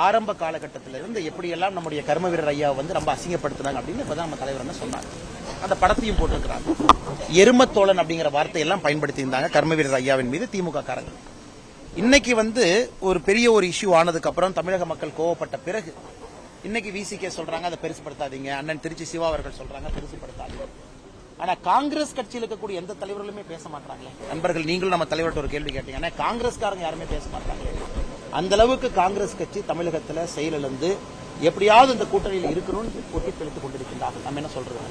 ஆரம்ப காலகட்டத்திலிருந்து எப்படியெல்லாம் நம்முடைய கர்ம வீரர் ஐயா வந்து ரொம்ப அசிங்கப்படுத்தினாங்க அப்படின்னு இப்பதான் நம்ம தலைவர் என்ன சொன்னாங்க. அந்த படத்தையும் போட்டிருக்கிறாங்க. எருமத்தோழன் அப்படிங்கிற வார்த்தையெல்லாம் பயன்படுத்தி இருந்தாங்க கர்ம வீரர் ஐயாவின் மீது திமுக காரங்க. இன்னைக்கு வந்து ஒரு பெரிய ஒரு இஷ்யூ ஆனதுக்கு அப்புறம் தமிழக மக்கள் கோவப்பட்ட பிறகு இன்னைக்கு விசிகே சொல்றாங்க அதை பெருசுப்படுத்தாதீங்க, அண்ணன் திருச்சி சிவா அவர்கள் சொல்றாங்க பெருசுப்படுத்தாதீங்க. ஆனா காங்கிரஸ் கட்சியில் இருக்கக்கூடிய எந்த தலைவர்களுமே பேச மாட்டாங்களே. நண்பர்கள், நீங்களும் நம்ம தலைவர்கிட்ட ஒரு கேள்வி கேட்டீங்க. ஆனா காங்கிரஸ்காரங்க யாருமே பேச மாட்டாங்களே. அந்த அளவுக்கு காங்கிரஸ் கட்சி தமிழகத்தில் செயலிழந்து எப்படியாவது இந்த கூட்டணியில் இருக்கணும்னு கொட்டி தெளித்துக் கொண்டிருக்கின்றார்கள். நம்ம என்ன சொல்றோம்?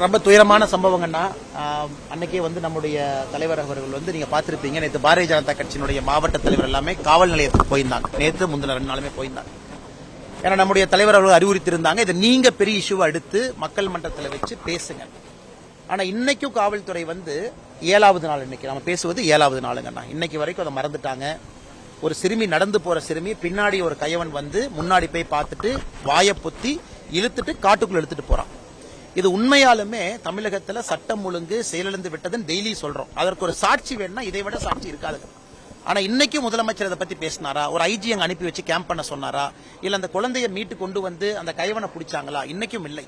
ரொம்ப துயரமான சம்பவங்கள்னா அன்னைக்கே வந்து நம்முடைய தலைவர் அவர்கள் வந்து நீங்க பாத்திருப்பீங்க. நேற்று பாரதிய ஜனதா கட்சியினுடைய மாவட்ட தலைவர் எல்லாமே காவல் நிலையத்துக்கு போயிருந்தாங்க. நேற்று முந்தின 2 நாளுமே போயிருந்தாங்க. ஏன்னா நம்முடைய தலைவர் அவர்கள் அறிவுறுத்தியிருந்தாங்க, இதை நீங்க பெரிய இஷ்யூவை எடுத்து மக்கள் மன்றத்தில் வச்சு பேசுங்க. ஆனா இன்னைக்கும் காவல்துறை வந்து 7வது நாள், இன்னைக்கு நம்ம பேசுவது 7வது நாளுங்கண்ணா. இன்னைக்கு வரைக்கும் அதை மறந்துட்டாங்க. ஒரு சிறுமி நடந்து போற சிறுமி பின்னாடி ஒரு கையவன் வந்து முன்னாடி போய் பார்த்துட்டு வாயை பொத்தி இழுத்துட்டு காட்டுக்குள்ள எடுத்துட்டு போறான். இது உண்மையாலுமே தமிழகத்துல சட்டம் ஒழுங்கு செயலிழந்து விட்டதுன்னு டெய்லி சொல்றோம். அதற்கு ஒரு சாட்சி வேணும்னா இதை விட சாட்சி இருக்காது. ஆனா இன்னைக்கு முதலமைச்சர் அதை பத்தி பேசினாரா? ஒரு ஐஜி அங்க அனுப்பி வச்சு கேம்ப் பண்ண சொன்னாரா? இல்ல அந்த குழந்தைய மீட்டு கொண்டு வந்து அந்த கைவனை பிடிச்சாங்களா? இன்னைக்கும் இல்லை.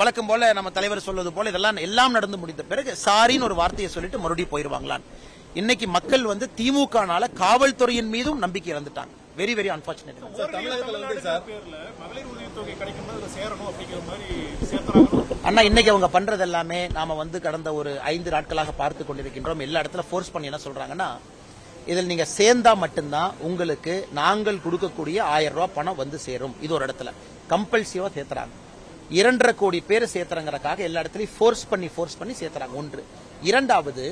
வழக்கம் போல நம்ம தலைவர் சொல்வது போல இதெல்லாம் எல்லாம் நடந்து முடிந்த பிறகு சாரின்னு ஒரு வார்த்தையை சொல்லிட்டு மறுபடியும் போயிருவாங்களான்னு. இன்னைக்கு மக்கள் வந்து திமுகனால காவல்துறையின் மீதும் நம்பிக்கை இழந்துட்டாங்க. Very very unfortunate. அண்ணா இன்னைக்கு அவங்க பண்றது எல்லாமே நாம வந்து கடந்த ஒரு 5 நாட்களாக பார்த்து கொண்டிருக்கின்றோம். எல்லா இடத்துல ஃபோர்ஸ் பண்ணி என்ன சொல்றாங்கன்னா, இதில் நீங்க சேர்ந்தா மட்டும்தான் உங்களுக்கு நாங்கள் கொடுக்கக்கூடிய 1000 ரூபாய் பணம் வந்து சேரும். இது ஒரு இடத்துல கம்பல்சிவா சேர்த்துறாங்க. 2.5 கோடி பேர் சேர்த்துறங்கிறக்காக எல்லா இடத்துலயும் ஃபோர்ஸ் பண்ணி சேர்த்துறாங்க. ஒன்று. இரண்டாவது,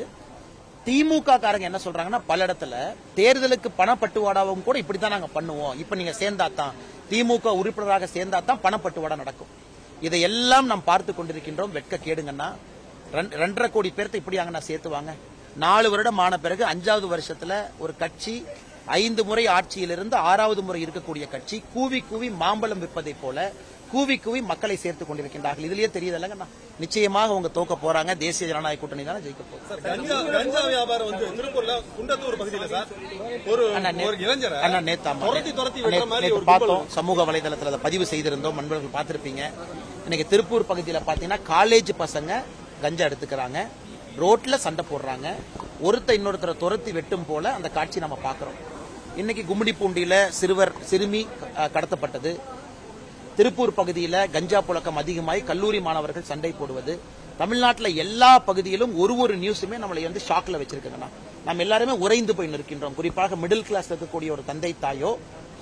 திமுக காரங்க என்ன சொல்றாங்கன்னா, பல இடத்துல தேர்தலுக்கு பணப்பட்டுவாடாவும் கூட இப்படித்தான் நாங்க பண்ணுவோம். இப்ப நீங்க சேர்ந்தாத்தான் திமுக உறுப்பினராக சேர்ந்தாத்தான் பணப்பட்டுவாடா நடக்கும். இதையெல்லாம் நாம் பார்த்து கொண்டிருக்கின்றோம். வெட்க கேடுங்கன்னா 2.5 கோடி பேர்த்த இப்படி அங்க சேர்த்துவாங்க. 4 வருடம் ஆன பிறகு 5வது வருஷத்துல ஒரு கட்சி 5 முறை ஆட்சியிலிருந்து 6வது முறை இருக்கக்கூடிய கட்சி கூவி கூவி மாம்பழம் விற்பதை போல கூவி கூவி மக்களை சேர்த்துக் கொண்டிருக்கின்றார்கள். இதுலயே தெரியுது. நிச்சயமாக அவங்க தோக்க போறாங்க. தேசிய ஜனநாயக கூட்டணி தான் ஜெயிக்க போகுது. நேற்று பார்த்தோம், சமூக வலைதளத்தில் அதை பதிவு செய்திருந்தோம். நண்பர்கள் பார்த்திருப்பீங்க. இன்னைக்கு திருப்பூர் பகுதியில் பாத்தீங்கன்னா காலேஜ் பசங்க கஞ்சா எடுத்துக்கிறாங்க, ரோட்ல சண்டை போடுறாங்க, இன்னொருத்தரை துரத்தி வெட்டும் போல அந்த காட்சி நம்ம பாக்குறோம். இன்னைக்கு கும்மிடிப்பூண்டியில சிறுமி கடத்தப்பட்டது. திருப்பூர் பகுதியில் கஞ்சா புழக்கம் அதிகமாகி கல்லூரி மாணவர்கள் சண்டை போடுவது. தமிழ்நாட்டில் எல்லா பகுதியிலும் ஒரு நியூஸுமே நம்மளை வந்து ஷாக்ல வச்சிருக்காங்க. நம்ம எல்லாருமே உறைந்து போய் நிற்கின்றோம். குறிப்பாக மிடில் கிளாஸ் இருக்கக்கூடிய ஒரு தந்தை தாயோ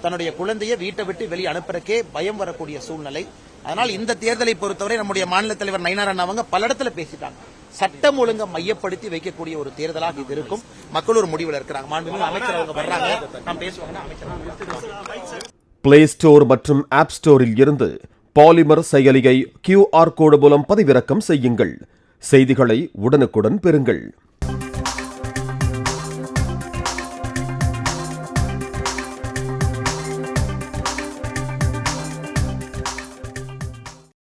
தன்னுடைய குழந்தையை வீட்டை விட்டு வெளியே அனுப்புறக்கே பயம் வரக்கூடிய சூழ்நிலை. அதனால் இந்த தேர்தலை பொறுத்தவரை நம்முடைய மாநில தலைவர் நயினார் அவங்க பல இடத்துல பேசிட்டாங்க. சட்டம் ஒழுங்கை மையப்படுத்தி வைக்கக்கூடிய ஒரு தேர்தலாக இது இருக்கும். மக்கள் ஒரு முடிவில் இருக்கிறாங்க. மாண்புமிகு அமைச்சர் அவங்க வர்றாங்க, நாம் பேசுவாங்க. அமைச்சர் பிளே ஸ்டோர் மற்றும் ஆப் ஸ்டோரில் இருந்து பாலிமர் செயலியை QR கோடு மூலம் பதிவிறக்கம் செய்யுங்கள். செய்திகளை உடனுக்குடன் பெறுங்கள்.